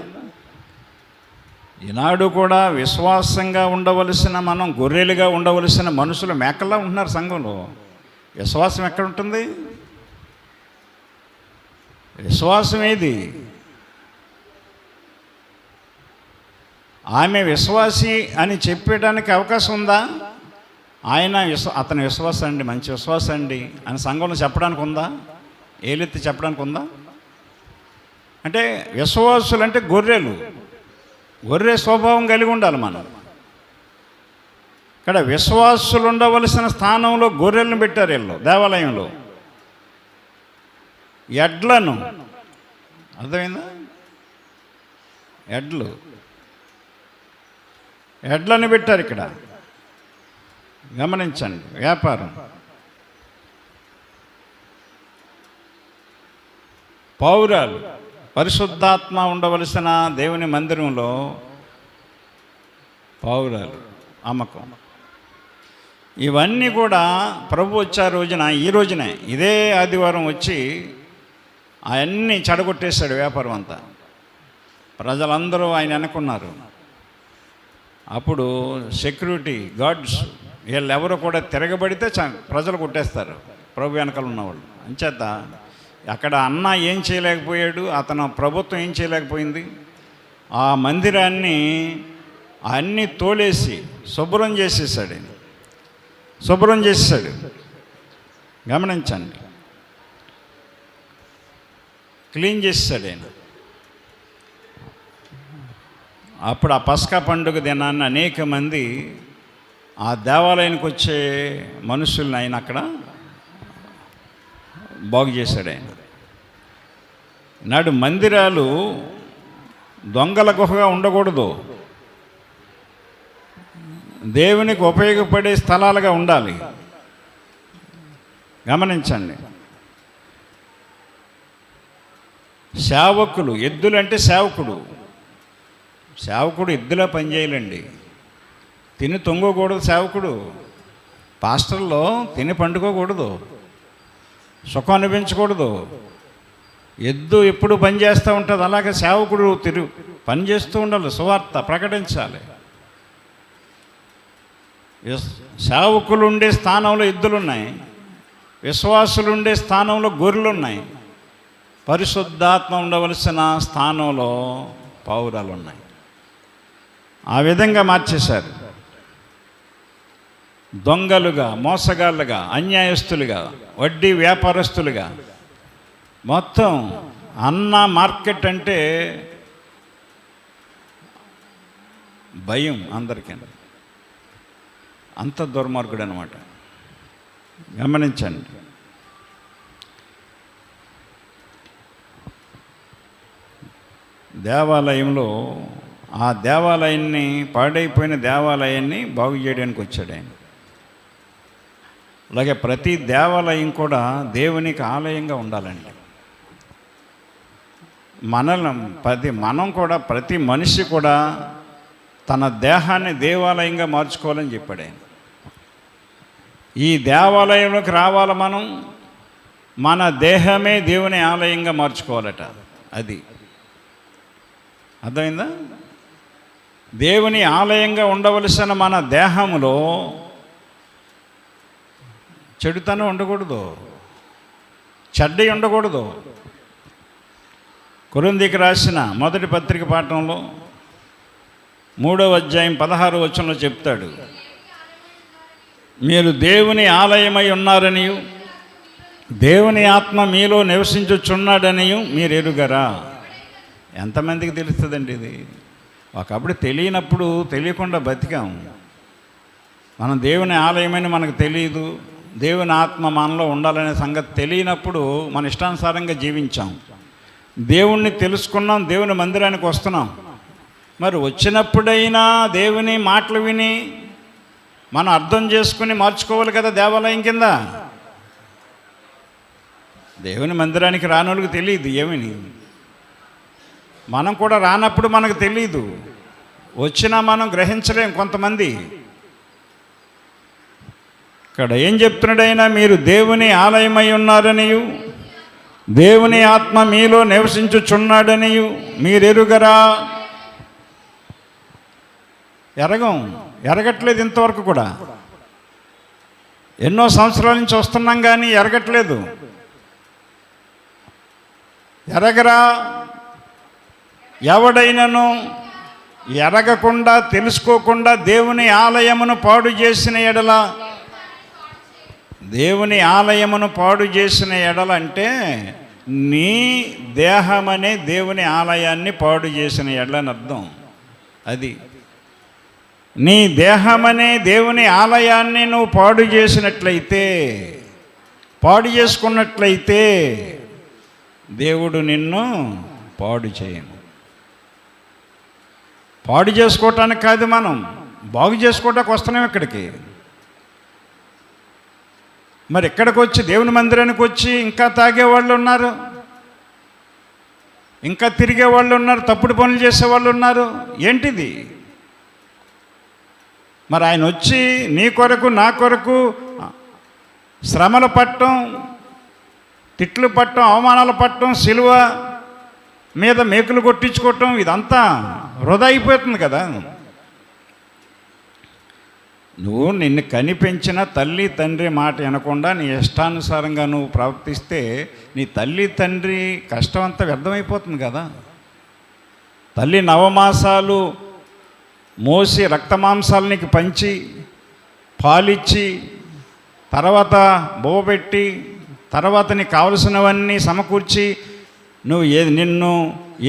ఈనాడు కూడా విశ్వాసంగా ఉండవలసిన మనం, గొర్రెలుగా ఉండవలసిన మనుషులు మేకల్లా ఉంటున్నారు సంఘంలో. విశ్వాసం ఎక్కడ ఉంటుంది? విశ్వాసం ఏది? ఆమె విశ్వాసి అని చెప్పడానికి అవకాశం ఉందా? అతని విశ్వాసం అండి, మంచి విశ్వాసం అండి అని సంఘంలో చెప్పడానికి ఉందా? ఏలెత్తి చెప్పడానికి ఉందా? అంటే విశ్వాసులు అంటే గొర్రె స్వభావం కలిగి ఉండాలి మనం. ఇక్కడ విశ్వాసులు ఉండవలసిన స్థానంలో గొర్రెలను పెట్టారు వీళ్ళు దేవాలయంలో. ఎడ్లను, అర్థమైందా? ఎడ్లను పెట్టారు ఇక్కడ. గమనించండి, వ్యాపారం. పౌరాలు, పరిశుద్ధాత్మ ఉండవలసిన దేవుని మందిరంలో పౌరాలు, అమ్మకం, ఇవన్నీ కూడా ప్రభు వచ్చే రోజున, ఈ రోజునే ఇదే ఆదివారం వచ్చి అవన్నీ చెడగొట్టేశాడు వ్యాపారం అంతా. ప్రజలందరూ ఆయన అనుకున్నారు. అప్పుడు సెక్యూరిటీ గార్డ్స్ వీళ్ళెవరు కూడా తిరగబడితే ప్రజలు కొట్టేస్తారు, ప్రభు వెనకాల ఉన్నవాళ్ళు. అంచేత అక్కడ అన్న ఏం చేయలేకపోయాడు, అతను ప్రభుత్వం ఏం చేయలేకపోయింది. ఆ మందిరాన్ని అన్నీ తోలేసి శుభ్రం చేసేసాడు. గమనించండి, క్లీన్ చేసేసాడు ఆయన. అప్పుడు ఆ పస్కా పండుగ దినాన్ని అనేక మంది ఆ దేవాలయానికి వచ్చే మనుషుల్ని ఆయన అక్కడ బాగు చేశాడు ఆయన. నాడు మందిరాలు దొంగల గుహగా ఉండకూడదు, దేవునికి ఉపయోగపడే స్థలాలుగా ఉండాలి. గమనించండి, సేవకులు, ఎద్దులంటే సేవకుడు ఎద్దులా పనిచేయాలండి. తిని తొంగకూడదు సేవకుడు. పాస్టర్లో తిని పండుకోకూడదు, సుఖం అనిపించకూడదు. ఎద్దు ఎప్పుడు పనిచేస్తూ ఉంటుంది, అలాగే సేవకుడు పని చేస్తూ ఉండాలి, సువార్త ప్రకటించాలి. సేవకులు ఉండే స్థానంలో ఎద్దులున్నాయి, విశ్వాసులు ఉండే స్థానంలో గొర్రెలున్నాయి, పరిశుద్ధాత్మ ఉండవలసిన స్థానంలో పౌరాలు ఉన్నాయి. ఆ విధంగా మార్చేశారు. దొంగలుగా, మోసగాళ్ళుగా, అన్యాయస్తులుగా, వడ్డీ వ్యాపారస్తులుగా, మొత్తం అన్న మార్కెట్ అంటే భయం అందరికీ. అంత దుర్మార్గుడు అనమాట. గమనించండి, దేవాలయంలో ఆ దేవాలయాన్ని, పాడైపోయిన దేవాలయాన్ని బాగు చేయడానికి వచ్చాడు ఆయన. అలాగే ప్రతి దేవాలయం కూడా దేవునికి ఆలయంగా ఉండాలండి. మనం కూడా, ప్రతి మనిషి కూడా తన దేహాన్ని దేవాలయంగా మార్చుకోవాలని చెప్పాడు ఆయన. ఈ దేవాలయంలోకి రావాలి మనం, మన దేహమే దేవుని ఆలయంగా మార్చుకోవాలట. అది అర్థమైందా? దేవుని ఆలయంగా ఉండవలసిన మన దేహంలో చెడుతనం ఉండకూడదు, చెడ్డ ఉండకూడదు. కొరింథీకి రాసిన మొదటి పత్రిక పాఠంలో 3వ అధ్యాయం 16వ వచనంలో చెప్తాడు, మీరు దేవుని ఆలయమై ఉన్నారనియు దేవుని ఆత్మ మీలో నివసించుచున్నాడనియు మీరు ఎరుగరా. ఎంతమందికి తెలుస్తుందండి ఇది? ఒకప్పుడు తెలియనప్పుడు, తెలియకుండా బతికాం. మనం దేవుని ఆలయమని మనకు తెలియదు, దేవుని ఆత్మ మనలో ఉండాలనే సంగతి తెలియనప్పుడు మన ఇష్టానుసారంగా జీవించాం. దేవుణ్ణి తెలుసుకున్నాం, దేవుని మందిరానికి వస్తున్నాం. మరి వచ్చినప్పుడైనా దేవుని మాటలు విని మనం అర్థం చేసుకుని మార్చుకోవాలి కదా. దేవాలయం కింద దేవుని మందిరానికి రానోళ్ళకి తెలియదు ఏమని. మనం కూడా రానప్పుడు మనకు తెలియదు, వచ్చినా మనం గ్రహించలేం కొంతమంది. ఇక్కడ ఏం చెప్తున్నాడైనా, మీరు దేవుని ఆలయమై ఉన్నారనియు దేవుని ఆత్మ మీలో నివసించుచున్నాడనియు మీరు ఎరుగరా. ఎరగట్లేదు ఇంతవరకు కూడా. ఎన్నో సంవత్సరాల నుంచి వస్తున్నాం కానీ ఎరగట్లేదు. ఎరగరా. ఎవడైనను ఎరగకుండా తెలుసుకోకుండా దేవుని ఆలయమును పాడు చేసిన ఎడల, దేవుని ఆలయమును పాడు చేసిన ఎడల అంటే నీ దేహమనే దేవుని ఆలయాన్ని పాడు చేసిన ఎడలని అర్థం. అది నీ దేహమనే దేవుని ఆలయాన్ని నువ్వు పాడు చేసినట్లయితే, పాడు చేసుకున్నట్లయితే దేవుడు నిన్ను పాడు చేయను. పాడు చేసుకోవటానికి కాదు, మనం బాగు చేసుకోవటానికి వస్తున్నాం ఇక్కడికి. మరి ఇక్కడికి వచ్చి దేవుని మందిరానికి వచ్చి ఇంకా తాగేవాళ్ళు ఉన్నారు, ఇంకా తిరిగేవాళ్ళు ఉన్నారు, తప్పుడు పనులు చేసేవాళ్ళు ఉన్నారు. ఏంటిది? మరి ఆయన వచ్చి నీ కొరకు నా కొరకు శ్రమలు పట్టడం, తిట్లు పట్టడం, అవమానాలు పట్టడం, సిలువ మీద మేకులు కొట్టించుకోవటం, ఇదంతా వృధా అయిపోతుంది కదా. నువ్వు నిన్ను కనిపెంచిన తల్లి తండ్రి మాట వినకుండా నీ ఇష్టానుసారంగా నువ్వు ప్రవర్తిస్తే నీ తల్లి తండ్రి కష్టం అంతా వ్యర్థమైపోతుంది కదా. తల్లి నవమాసాలు మోసి రక్తమాంసాలు నీకు పంచి పాలిచ్చి తర్వాత బొవ్వబెట్టి తర్వాత నీకు కావలసినవన్నీ సమకూర్చి నువ్వు నిన్ను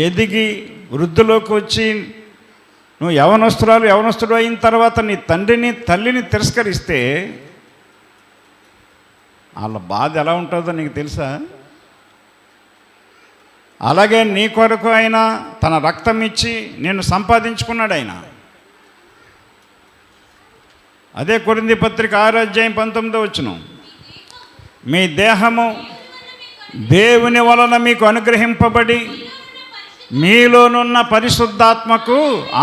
ఎదిగి వృద్ధిలోకి వచ్చి నువ్వు యవనస్తుడు అయిన తర్వాత నీ తండ్రిని తల్లిని తిరస్కరిస్తే వాళ్ళ బాధ ఎలా ఉంటుందో నీకు తెలుసా? అలాగే నీ కొరకు ఆయన తన రక్తం ఇచ్చి నిన్ను సంపాదించుకున్నాడు ఆయన. అదే కొరింథీ పత్రిక 6:19 మీ దేహము దేవుని వలన మీకు అనుగ్రహింపబడి మీలోనున్న పరిశుద్ధాత్మకు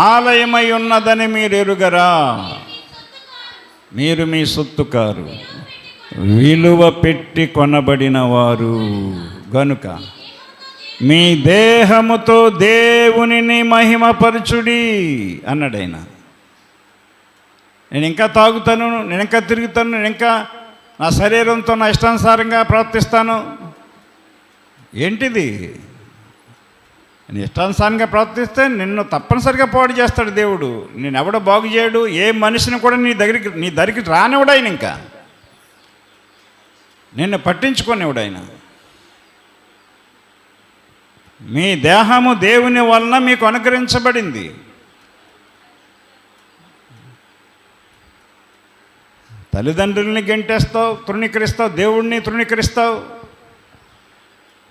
ఆలయమై ఉన్నదని మీరు ఎరుగరా? మీరు మీ సొత్తు కారు, విలువ పెట్టి కొనబడిన వారు గనుక మీ దేహముతో దేవునిని మహిమపరచుడి అన్నాడు ఆయన. నేను ఇంకా తాగుతాను, నేను ఇంకా తిరుగుతాను, నేను ఇంకా నా శరీరంతో నా ఇష్టానుసారంగా ప్రవర్తిస్తాను. ఏంటిది? నీ ఇష్టానుసారంగా ప్రవర్తిస్తే నిన్ను తప్పనిసరిగా పాడు చేస్తాడు దేవుడు. నేను ఎవడో బాగు చేయడు, ఏ మనిషిని కూడా నీ దగ్గరికి రానివ్వడు ఆయన. ఇంకా నిన్ను పట్టించుకోనివ్వడు ఆయన. మీ దేహము దేవుని వలన మీకు అనుగ్రహించబడింది. తల్లిదండ్రుల్ని గెంటేస్తావు, తృణీకరిస్తావు, దేవుణ్ణి తృణీకరిస్తావు.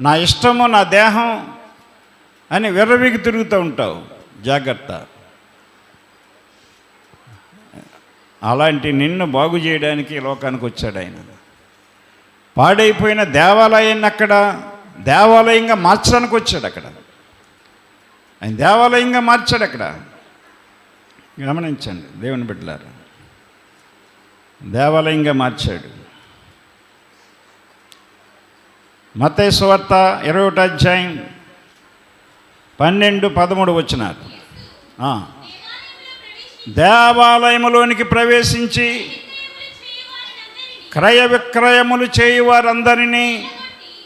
నా ఇష్టము నా దేహం అని విర్రవీగి తిరుగుతూ ఉంటావు. జాగ్రత్త. అలాంటి నిన్ను బాగు చేయడానికి లోకానికి వచ్చాడు ఆయన. పాడైపోయిన దేవాలయాన్ని అక్కడ దేవాలయంగా మార్చడానికి వచ్చాడు. అక్కడ ఆయన దేవాలయంగా మార్చాడు. అక్కడ గమనించండి దేవుని బిడ్డలారా, దేవాలయంగా మార్చాడు. మత్తయి సువార్త 21:12-13 దేవాలయములోనికి ప్రవేశించి క్రయ విక్రయములు చేయువారందరినీ,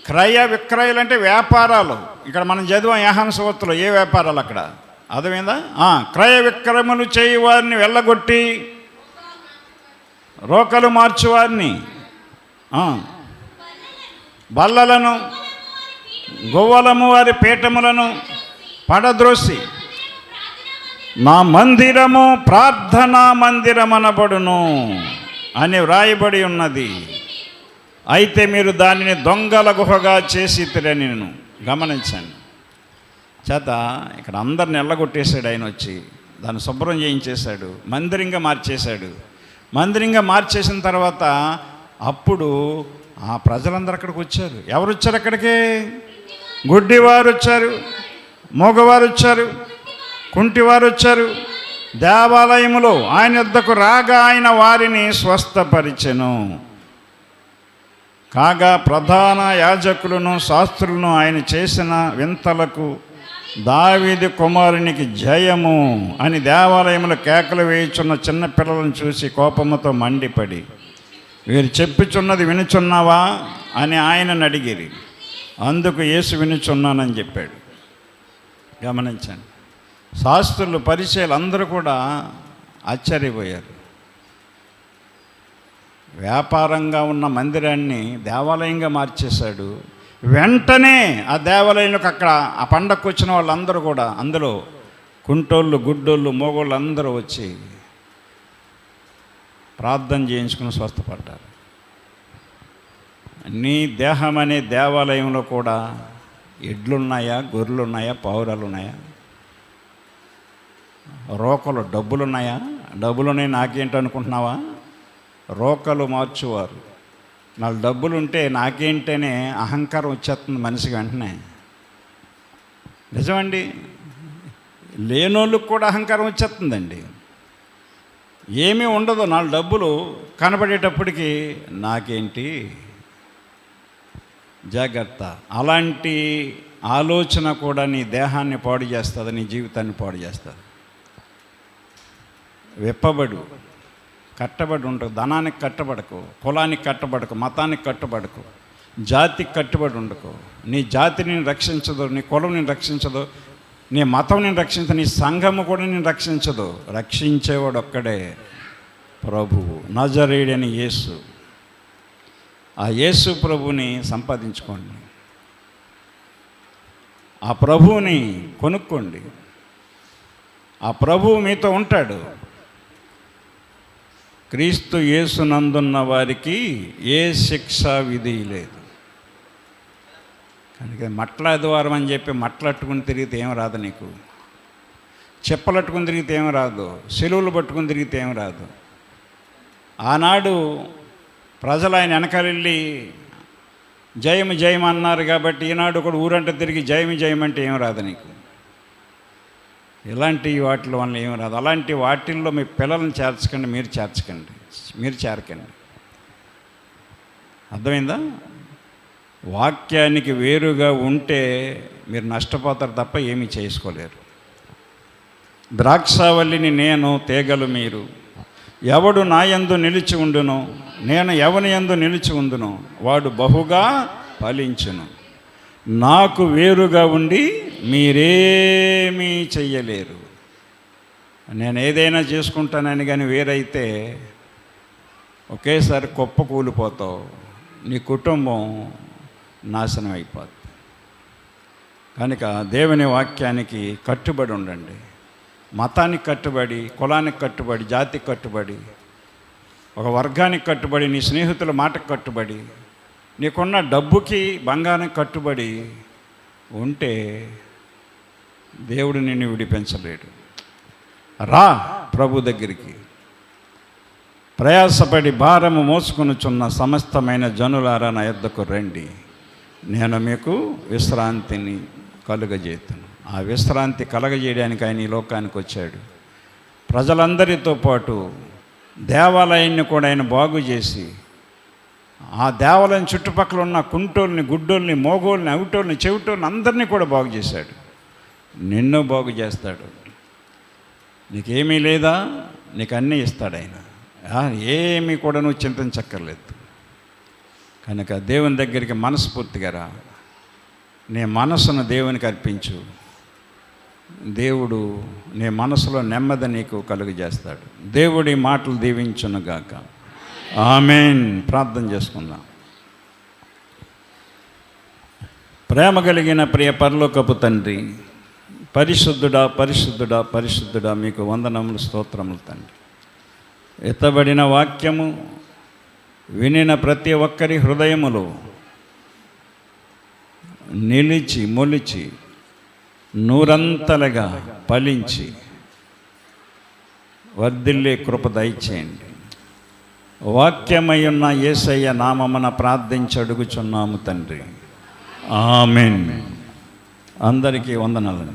క్రయ విక్రయాలు అంటే వ్యాపారాలు. ఇక్కడ మనం చదివాం యోహాను సువార్తలో ఏ వ్యాపారాలు అక్కడ అర్థమైందా? క్రయ విక్రయములు చేయువారిని వెళ్ళగొట్టి రోకలు మార్చువారిని, బల్లలను గొవ్వలము వారి పీఠములను పడద్రోసి నా మందిరము ప్రార్థనా మందిరమనబడును అని వ్రాయబడి ఉన్నది. అయితే మీరు దానిని దొంగల గుహగా చేసి తిరని. నేను గమనించండి చేత ఇక్కడ అందరిని ఎల్లగొట్టేశాడు ఆయన. వచ్చి దాన్ని శుభ్రం చేయించేశాడు, మందిరంగా మార్చేశాడు. మందిరంగా మార్చేసిన తర్వాత అప్పుడు ఆ ప్రజలందరూ అక్కడికి వచ్చారు. ఎవరు వచ్చారు అక్కడికి? గుడ్డివారు వచ్చారు, మోగవారు వచ్చారు, కుంటివారు వచ్చారు. దేవాలయములో ఆయన వద్దకు రాగా ఆయన వారిని స్వస్థపరిచెను. కాగా ప్రధాన యాజకులను శాస్త్రులను ఆయన చేసిన వింతలకు దావీదు కుమారునికి జయము అని దేవాలయంలో కేకలు వేయుచున్న చిన్న పిల్లలను చూసి కోపముతో మండిపడి, వీరు చెప్పుచున్నది వినుచున్నావా అని ఆయనను అడిగిరి. అందుకు యేసు వినుచున్నానని చెప్పాడు. గమనించండి, శాస్త్రులు పరిచయాలు అందరూ కూడా ఆశ్చర్యపోయారు. వ్యాపారంగా ఉన్న మందిరాన్ని దేవాలయంగా మార్చేశాడు. వెంటనే ఆ దేవాలయంలోకి అక్కడ ఆ పండగకు వచ్చిన వాళ్ళందరూ కూడా, అందులో కుంటోళ్ళు, గుడ్డోళ్ళు, మోగోళ్ళు అందరూ వచ్చి ప్రార్థన చేయించుకుని స్వస్థపడ్డారు. నీ దేహం అనే దేవాలయంలో కూడా ఎడ్లున్నాయా, గొర్రెలున్నాయా, పావురాలున్నాయా, రోకలు డబ్బులున్నాయా? డబ్బులున్నాయి నాకేంటి అనుకుంటున్నావా? రోకలు మార్చువారు. నాకు డబ్బులుంటే నాకేంటనే అహంకారం వచ్చేస్తుంది మనిషికి వెంటనే. నిజమండి, లేనోళ్ళకి కూడా అహంకారం వచ్చేస్తుందండి. ఏమీ ఉండదు, నాలుగు డబ్బులు కనబడేటప్పటికి నాకేంటి, జాగ్రత్త. అలాంటి ఆలోచన కూడా నీ దేహాన్ని పాడు చేస్తుంది, నీ జీవితాన్ని పాడు చేస్తుంది. విప్పబడు, కట్టబడి ఉండకు. ధనానికి కట్టబడకు, కులానికి కట్టబడకు, మతానికి కట్టబడకు, జాతికి కట్టుబడి ఉండకు. నీ జాతిని రక్షించదు, నీ కులం నేను రక్షించదు, నీ మతం నేను రక్షించదు, నీ సంఘము కూడా నేను రక్షించదు. రక్షించేవాడు ఒక్కడే, ప్రభువు, నజరేయుడైన యేసు. ఆ యేసు ప్రభువుని సంపాదించుకోండి, ఆ ప్రభువుని కొనుక్కోండి. ఆ ప్రభువు మీతో ఉంటాడు. క్రీస్తు యేసునందున్న వారికి ఏ శిక్ష విధి లేదు. కనుక మట్లాదివారం అని చెప్పి మట్లట్టుకుని తిరిగితే ఏం రాదు నీకు, చెప్పలట్టుకుని తిరిగితే ఏం రాదు, సెలువులు పట్టుకుని తిరిగితే ఏం రాదు. ఆనాడు ప్రజలు ఆయన వెనకాలెళ్ళి జయము జయం అన్నారు కాబట్టి ఈనాడు కూడా ఊరంటే తిరిగి జయము జయం అంటే ఏం రాదు నీకు. ఇలాంటి వాటి వల్ల ఏం రాదు. అలాంటి వాటిల్లో మీ పిల్లల్ని చేర్చకండి, మీరు చేరకండి. అర్థమైందా? వాక్యానికి వేరుగా ఉంటే మీరు నష్టపోతారు తప్ప ఏమీ చేసుకోలేరు. ద్రాక్షావల్లిని నేను, తీగలు మీరు. ఎవడు నా యందు నిలిచి ఉండును, నేను ఎవని యందు నిలిచి ఉండును, వాడు బహుగా ఫలించును. నాకు వేరుగా ఉండి మీరేమీ చెయ్యలేరు. నేను ఏదైనా చేసుకుంటానని కానీ వేరైతే ఒకేసారి కుప్ప కూలిపోతావు, నీ కుటుంబం నాశనం అయిపోతుంది. కనుక దేవుని వాక్యానికి కట్టుబడి ఉండండి. మతానికి కట్టుబడి, కులానికి కట్టుబడి, జాతికి కట్టుబడి, ఒక వర్గానికి కట్టుబడి, నీ స్నేహితుల మాటకు కట్టుబడి, నీకున్న డబ్బుకి బంగారానికి కట్టుబడి ఉంటే దేవుడు నిన్ను విడిపించలేడు. రా ప్రభు దగ్గరికి. ప్రయాసపడి భారము మోసుకొనుచున్న సమస్తమైన జనులారా నా యొద్దకు రండి, నేను మీకు విశ్రాంతిని కలుగజేతును. ఆ విశ్రాంతి కలగజేయడానికి ఆయన ఈ లోకానికి వచ్చాడు. ప్రజలందరితో పాటు దేవాలయాన్ని కూడా ఆయన బాగు చేసి, ఆ దేవాలయం చుట్టుపక్కల ఉన్న కుంటోల్ని, గుడ్డోల్ని, మోగోల్ని, అవిటోల్ని, చెవిటోల్ని అందరినీ కూడా బాగు చేశాడు. నిన్ను బాగు చేస్తాడు. నీకేమీ లేదా, నీకు అన్నీ ఇస్తాడు ఆయన. ఏమీ కూడా నువ్వు చింతించక్కర్లేదు. కనుక దేవుని దగ్గరికి మనస్ఫూర్తిగా రా, నీ మనసును దేవునికి అర్పించు. దేవుడు నీ మనసులో నెమ్మది నీకు కలుగజేస్తాడు. దేవుడి మాటలు దీవించునుగాక. ఆమేన్. ప్రార్థన చేసుకుందాం. ప్రేమ కలిగిన ప్రియ పరలోకపు తండ్రి, పరిశుద్ధుడా పరిశుద్ధుడా పరిశుద్ధుడా, మీకు వందనములు, స్తోత్రములు తండ్రి. ఎత్తబడిన వాక్యము వినిన ప్రతి ఒక్కరి హృదయములో నిలిచి మొలిచి నూరంతలుగా ఫలించి వర్ధిల్లే కృప దయచేయండి. వాక్యమై ఉన్న యేసయ్య నామమున ప్రార్థించి అడుగుచున్నాము తండ్రి. ఆమేన్. అందరికీ వందనాలు.